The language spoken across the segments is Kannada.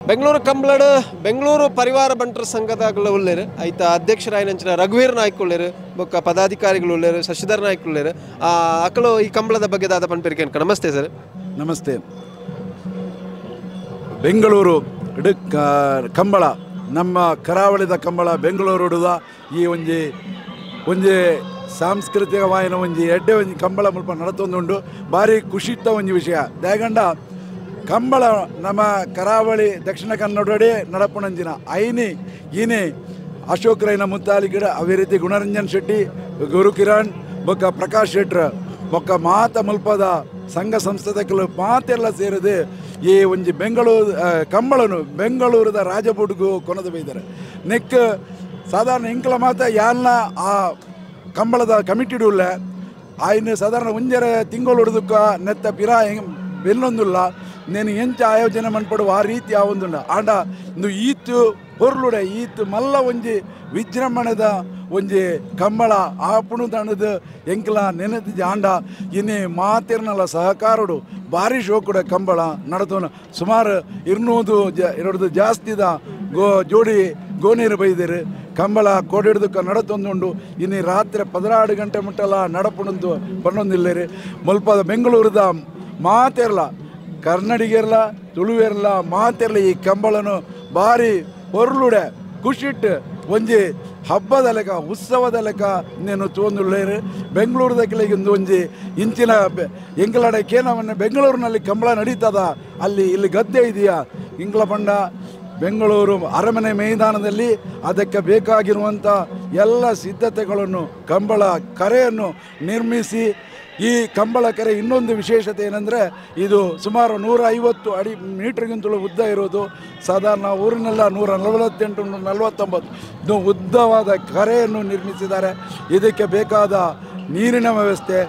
ಬೆಂಗಳೂರು ಕಂಬಳಡ ಬೆಂಗಳೂರು ಪರಿವಾರ ಬಂಟರ ಸಂಘದಾಗಲ ಉಳ್ಳೇರು ಐತ ಅಧ್ಯಕ್ಷರಾಯನಂಚಿನ ರಘುವೀರ್ ನಾಯ್ಕ ಉಳ್ಳೇರು ಬೊಕ್ಕ ಪದಾಧಿಕಾರಿಗಳು ಉಳ್ಳೇರು ಶಶಿಧರ್ ನಾಯ್ಕ ಉಳ್ಳೇರು ಅಕ್ಕಳು ಈ ಕಂಬಳದ ಬಗ್ಗೆ ದಾದ ಪನ್ಪೇರಿಕೆ ನಮಸ್ತೆ ಸರ್. ನಮಸ್ತೆ. ಬೆಂಗಳೂರು ಕಂಬಳ ನಮ್ಮ ಕರಾವಳಿದ ಕಂಬಳ ಬೆಂಗಳೂರು ಹಿಡಿದ ಈ ಒಂಜಿ ಸಾಂಸ್ಕೃತಿಕವಾಯಿನ ಎಡ್ಡೆ ಒಂಜಿ ಕಂಬಳ ಮುಲ್ಪ ನಡತೊಂದುಂಡು ಭಾರಿ ಖುಷಿತ್ತ ಒಂಜಿ ವಿಷಯ ದಯಗಂಡ ಕಂಬಳ ನಮ್ಮ ಕರಾವಳಿ ದಕ್ಷಿಣ ಕನ್ನಡ ನಡಪುಣಂಜಿನ ಐನಿ ಈನೆ ಅಶೋಕ್ ರೈನ ಮುತ್ತಾಲಿಗಿಡ ಅವೇ ರೀತಿ ಗುಣರಂಜನ್ ಶೆಟ್ಟಿ ಗುರು ಕಿರಣ್ ಬೊಕ್ಕ ಪ್ರಕಾಶ್ ಶೆಟ್ರ್ ಬೊಕ್ಕ ಮಾತ ಮುಲ್ಪದ ಸಂಘ ಸಂಸ್ಥೆಗಳು ಮಾತೆಲ್ಲ ಸೇರಿದೆ ಈ ಒಂಜಿ ಬೆಂಗಳೂರು ಕಂಬಳನು ಬೆಂಗಳೂರದ ರಾಜಬುಡ್ಗು ಕೊನದು ಬೈದಾರೆ ನೆಕ್ ಸಾಧಾರಣ ಇಂಕಲ ಮಾತ ಯಾಲ್ನ ಆ ಕಂಬಳದ ಕಮಿಟಿಡುಲ್ಲ ಆಯ್ನ ಸಾಧಾರಣ ಒಂಜರ ತಿಂಗಳು ಹಿಡಿದಕ್ಕ ನೆತ್ತ ಪಿರಾ ಬೆಲ್ಲೊಂದುಲ್ಲ నేను ಎಂಚ ಆಯೋಜನೆ ಮನ್ಪಡುವ ಆ ರೀತಿ ಆವೊಂದುಂಡ ಆಂಡ ಇಂದು ಈತು ಪೊರ್ಲುಡೆ ಈತು ಮಲ್ಲ ಒಂಜಿ ವಿಜೃಂಭಣೆದ ಒಂಜಿ ಕಂಬಳ ಆಪುಣುದಣದ ಎಂಕಲ ನೆನೆದಿದ್ದ ಆಂಡ ಇನ್ನೇ ಮಾತಿರ್ನಲ್ಲ ಸಹಕಾರಡು ಭಾರಿ ಶೋಕುಡ ಕಂಬಳ ನಡತೋನ ಸುಮಾರು 200 ಜಾಸ್ತಿದ ಜೋಡಿ ಗೋನೀರು ಬೈದಿರು ಕಂಬಳ ಕೋಡಿಡ್ದಕ್ಕೆ ನಡತೊಂದುಂಡು ಇನ್ನಿ ರಾತ್ರಿ 16 ಗಂಟೆ ಮುಟ್ಟಲ್ಲ ನಡಪುಣಂದು ಪನ್ನೊಂದಿಲ್ಲರಿ ಮುಲ್ಪದ ಬೆಂಗಳೂರದ ಮಾತಿರಲ್ಲ ಕನ್ನಡಿಗರಲ್ಲ ತುಳುವಿರಲ್ಲ ಮಾತಿರಲಿ ಈ ಕಂಬಳನು ಭಾರಿ ಹೊರ್ಲುಡೆ ಖುಷಿಟ್ಟು ಒಂಜಿ ಹಬ್ಬದ ಲೆಕ್ಕ ಉತ್ಸವದ ಲೆಕ್ಕ ಇನ್ನೇನು ತೋಂದುಳ್ಳೇರು ಬೆಂಗಳೂರದ ಕೆಳಗಿಂದು ಒಂಜಿ ಇಂಚಿನ ಎಂಕಲಡಕ್ಕೆ ನಮ್ಮನ್ನು ಬೆಂಗಳೂರಿನಲ್ಲಿ ಕಂಬಳ ನಡೀತದ ಇಲ್ಲಿ ಗದ್ದೆ ಇದೆಯಾ ಇಂಗ್ಲ ಪಂಡ ಬೆಂಗಳೂರು ಅರಮನೆ ಮೈದಾನದಲ್ಲಿ ಅದಕ್ಕೆ ಬೇಕಾಗಿರುವಂಥ ಎಲ್ಲ ಸಿದ್ಧತೆಗಳನ್ನು ಕಂಬಳ ಕರೆಯನ್ನು ನಿರ್ಮಿಸಿ ಈ ಕಂಬಳ ಕೆರೆ ಇನ್ನೊಂದು ವಿಶೇಷತೆ ಏನಂದರೆ ಇದು ಸುಮಾರು 150 ಅಡಿ ಮೀಟ್ರಿಗಿಂತಲೂ ಉದ್ದ ಇರೋದು. ಸಾಧಾರಣ ಊರಿನೆಲ್ಲ 148 149 ಉದ್ದವಾದ ಕೆರೆಯನ್ನು ನಿರ್ಮಿಸಿದ್ದಾರೆ. ಇದಕ್ಕೆ ಬೇಕಾದ ನೀರಿನ ವ್ಯವಸ್ಥೆ,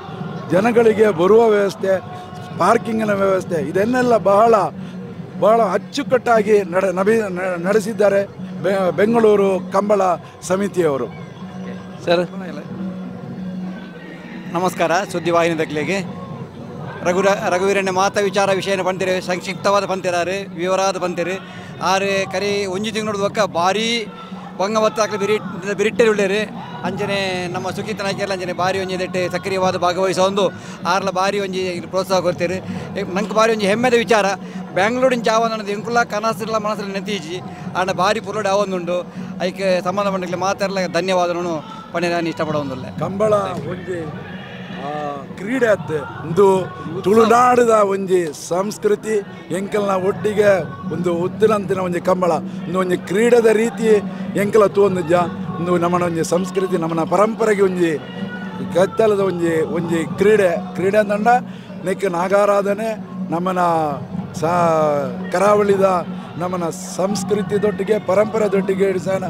ಜನಗಳಿಗೆ ಬರುವ ವ್ಯವಸ್ಥೆ, ಪಾರ್ಕಿಂಗಿನ ವ್ಯವಸ್ಥೆ ಇದನ್ನೆಲ್ಲ ಬಹಳ ಅಚ್ಚುಕಟ್ಟಾಗಿ ನಡೆಸಿದ್ದಾರೆ ಬೆಂಗಳೂರು ಕಂಬಳ ಸಮಿತಿಯವರು. ಸರ್ ನಮಸ್ಕಾರ. ಸುದ್ದಿವಾಹಿನಿ ದಕ್ಲಿಗೆ ರಘುವೀರಣ್ಣ ಮಾತ ವಿಚಾರ ವಿಷಯನ ಪಂತಿರು ಸಂಕ್ಷಿಪ್ತವಾದ ಪಂತಿರಾರು ವಿವರಾದ ಪಂತಿರು ಆರು ಕರಿ ಒಂಜಿ ತಿಂಗಳು ಒಕ್ಕ ಭಾರಿ ಬಂಗವತ್ತಾಕಲು ಬಿರಿಟ್ಟೆ ಉಳ್ಳೇರು ಅಂಚನೆ ನಮ್ಮ ಸುಖಿತ ನಾಯ್ಕೆಲ್ಲ ಅಂಚನೆ ಭಾರಿ ಒಂಜಿ ದಟ್ಟೆ ಸಕ್ರಿಯವಾದ ಭಾಗವಹಿಸೋ ಒಂದು ಆರ್ಲ ಭಾರಿ ಒಂಜಿ ಪ್ರೋತ್ಸಾಹ ಕೊಡ್ತೀರಿ. ನಂಗೆ ಭಾರಿ ಒಂಜಿ ಹೆಮ್ಮೆದ ವಿಚಾರ ಬೆಂಗಳೂರಿನ ಚಾವನ್ನದು ಎಂಕುಲ್ಲ ಕನಸಿಲ್ಲ ಮನಸ್ಸಲ್ಲಿ ನೆತ್ತೀಜಿ ಆಂಡ ಭಾರಿ ಪುರೋಡ ಆವೊಂದುಂಡು ಅದಕ್ಕೆ ಸಂಬಂಧಪಟ್ಟ ಮಾತೆಲ್ಲ ಧನ್ಯವಾದನು ಪಣೆ ನಾನು ಇಷ್ಟಪಡೋದಿಲ್ಲ. ಕಂಬಳ ಒಂಜಿ ಕ್ರೀಡೆ ಅತ್ತೆ ಒಂದು ತುಳುನಾಡದ ಒಂಜಿ ಸಂಸ್ಕೃತಿ ಎಂಕಲ್ನ ಒಟ್ಟಿಗೆ ಒಂದು ಉತ್ತಿನಂತಿನ ಒಂಜಿ ಕಂಬಳ ಒಂಜಿ ಕ್ರೀಡೆದ ರೀತಿ ಎಂಕಲ ತೋಂದಿಜ್ಜ ಒಂದು ನಮ್ಮನ ಒಂಜಿ ಸಂಸ್ಕೃತಿ ನಮ್ಮನ ಪರಂಪರೆಗೆ ಒಂಜಿ ಕತ್ತಲದ ಒಂಜಿ ಕ್ರೀಡೆ ಅಂತಂಡ ನೆಕ್ ನಾಗಾರಾಧನೆ ನಮ್ಮನ ಕರಾವಳಿದ ನಮ್ಮನ ಸಂಸ್ಕೃತಿದೊಟ್ಟಿಗೆ ಪರಂಪರೆದೊಟ್ಟಿಗೆ ಇಡಿಸೋಣ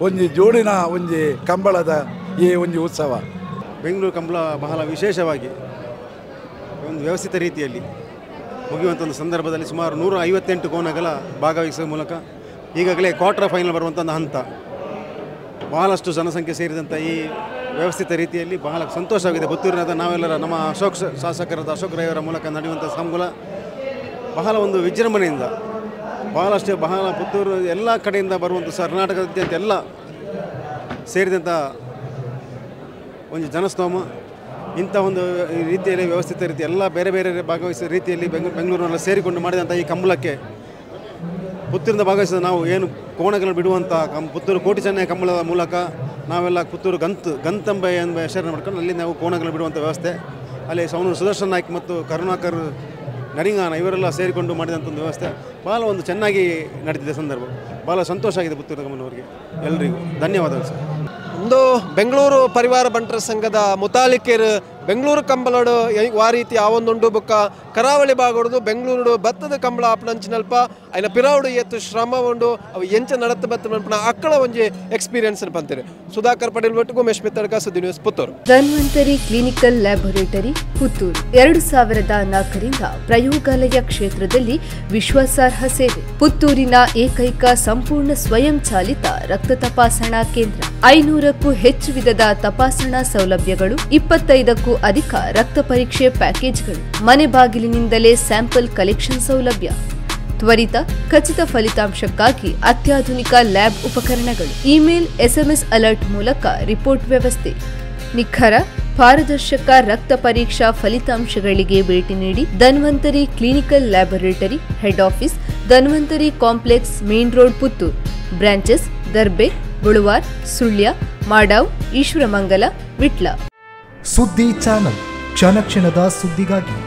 ಒಂಜಿ ಜೋಡಿನ ಒಂಜಿ ಕಂಬಳದ ಈ ಒಂಜಿ ಉತ್ಸವ. ಬೆಂಗಳೂರು ಕಂಬಳ ಬಹಳ ವಿಶೇಷವಾಗಿ ಒಂದು ವ್ಯವಸ್ಥಿತ ರೀತಿಯಲ್ಲಿ ಮುಗಿಯುವಂಥ ಒಂದು ಸಂದರ್ಭದಲ್ಲಿ ಸುಮಾರು 158 ಕೋಣಗಳ ಭಾಗವಹಿಸುವ ಮೂಲಕ ಈಗಾಗಲೇ ಕ್ವಾರ್ಟರ್ ಫೈನಲ್ ಬರುವಂಥ ಒಂದು ಹಂತ ಬಹಳಷ್ಟು ಜನಸಂಖ್ಯೆ ಸೇರಿದಂಥ ಈ ವ್ಯವಸ್ಥಿತ ರೀತಿಯಲ್ಲಿ ಬಹಳ ಸಂತೋಷವಾಗಿದೆ. ಪುತ್ತೂರಿನಾದ ನಾವೆಲ್ಲರ ನಮ್ಮ ಶಾಸಕರಾದ ಅಶೋಕ್ ರೈ ಅವರ ಮೂಲಕ ನಡೆಯುವಂಥ ಸಂಗುಲ ಬಹಳ ಒಂದು ವಿಜೃಂಭಣೆಯಿಂದ ಬಹಳ ಪುತ್ತೂರು ಎಲ್ಲ ಕಡೆಯಿಂದ ಬರುವಂಥ ಕರ್ನಾಟಕದಾದ್ಯಂತ ಎಲ್ಲ ಸೇರಿದಂಥ ಒಂದು ಜನಸ್ತೋಮ ಇಂಥ ಒಂದು ರೀತಿಯಲ್ಲಿ ವ್ಯವಸ್ಥಿತ ರೀತಿ ಎಲ್ಲ ಬೇರೆ ಭಾಗವಹಿಸುವ ರೀತಿಯಲ್ಲಿ ಬೆಂಗಳೂರಿನಲ್ಲಿ ಸೇರಿಕೊಂಡು ಮಾಡಿದಂಥ ಈ ಕಂಬಳಕ್ಕೆ ಪುತ್ತೂರಿಂದ ಭಾಗವಹಿಸಿದ ನಾವು ಏನು ಕೋಣಗಳನ್ನು ಬಿಡುವಂಥ ಪುತ್ತೂರು ಕೋಟಿ ಚೆನ್ನೈ ಕಂಬಳದ ಮೂಲಕ ನಾವೆಲ್ಲ ಪುತ್ತೂರು ಗಂತಂಬ ಎಂಬ ಹೆಸರನ್ನು ಮಾಡ್ಕೊಂಡು ಅಲ್ಲಿ ನಾವು ಕೋಣಗಳನ್ನು ಬಿಡುವಂಥ ವ್ಯವಸ್ಥೆ ಅಲ್ಲಿ ಸುದರ್ಶನ್ ನಾಯ್ಕ ಮತ್ತು ಕರುಣಾಕರ್ ನರಿಂಗಾನ ಇವರೆಲ್ಲ ಸೇರಿಕೊಂಡು ಮಾಡಿದಂಥ ಒಂದು ವ್ಯವಸ್ಥೆ ಭಾಳ ಒಂದು ಚೆನ್ನಾಗಿ ನಡೆದಿದೆ ಸಂದರ್ಭ. ಭಾಳ ಸಂತೋಷ ಆಗಿದೆ ಪುತ್ತೂರು ಗಮನವರಿಗೆ ಎಲ್ಲರಿಗೂ ಧನ್ಯವಾದಗಳು ಸರ್. ಒಂದು ಬೆಂಗಳೂರು ಪರಿವಾರ ಬಂಟರ ಸಂಘದ ಮುತಾಲಿಕೆರು ಬೆಂಗಳೂರು ಕಂಬಳಡು ಆ ರೀತಿ ಆವೊಂದುಂಡು ಬೊಕ್ಕ ಕರಾವಳಿ ಭಾಗಡು ಬೆಂಗಳೂರು ಬತ್ತದ ಕಂಬಳ ಆಪಣಂಚಿನಲ್ಪ ಅಯ್ನ ಪಿರಾವುಡು ಎತ್ತು ಶ್ರಮ ಉಂಡು ಅವು ಎಂಚ ನಡತ ಬತ್ತ ಮನ್ಪಣ ಅಕ್ಕಳ ಒಂಜಿ ಎಕ್ಸ್ಪೀರಿಯನ್ಸ್ ಪಂತೀರಿ. ಸುಧಾಕರ್ ಪಟೇಲ್ ಒಟ್ಟಿಗೂ ಮೆಶ್ ಮೆತ್ತಡ್ಕ ಸುದ್ದಿ news Puttur. Dhanvantari clinical laboratory Puttur 2004ರಿಂದ ಪ್ರಯೋಗಾಲಯ ಕ್ಷೇತ್ರದಲ್ಲಿ ವಿಶ್ವಾಸಾರ್ಹ ಸೇವೆ. ಪುತ್ತೂರಿನ ಏಕೈಕ ಸಂಪೂರ್ಣ ಸ್ವಯಂ ಚಾಲಿತ ರಕ್ತ ತಪಾಸಣಾ ಕೇಂದ್ರ. 500ಕ್ಕೂ ಹೆಚ್ಚು ವಿಧದ ತಪಾಸಣಾ ಸೌಲಭ್ಯಗಳು, 25ಕ್ಕೂ ಅಧಿಕ ರಕ್ತ ಪರೀಕ್ಷೆ ಪ್ಯಾಕೇಜ್ಗಳು, ಮನೆ ಬಾಗಿಲಿನಿಂದಲೇ ಸ್ಯಾಂಪಲ್ ಕಲೆಕ್ಷನ್ ಸೌಲಭ್ಯ. ತ್ವರಿತ ಖಚಿತ ಫಲಿತಾಂಶಕ್ಕಾಗಿ ಅತ್ಯಾಧುನಿಕ ಲ್ಯಾಬ್ ಉಪಕರಣಗಳು, ಇಮೇಲ್ SMS ಅಲರ್ಟ್ ಮೂಲಕ ರಿಪೋರ್ಟ್ ವ್ಯವಸ್ಥೆ, ನಿಖರ ಪಾರದರ್ಶಕ ರಕ್ತ ಪರೀಕ್ಷಾ ಫಲಿತಾಂಶಗಳಿಗೆ ಭೇಟಿ ನೀಡಿ. Dhanvantari clinical laboratory, head office Dhanvantari complex, main road, Puttur. Branches Darbe, Buluvar, Sullia, Madav, Ishwaramangala, Vitla. ಸುದ್ದಿ ಚಾನಲ್, ಕ್ಷಣ ಕ್ಷಣದ ಸುದ್ದಿಗಾಗಿ.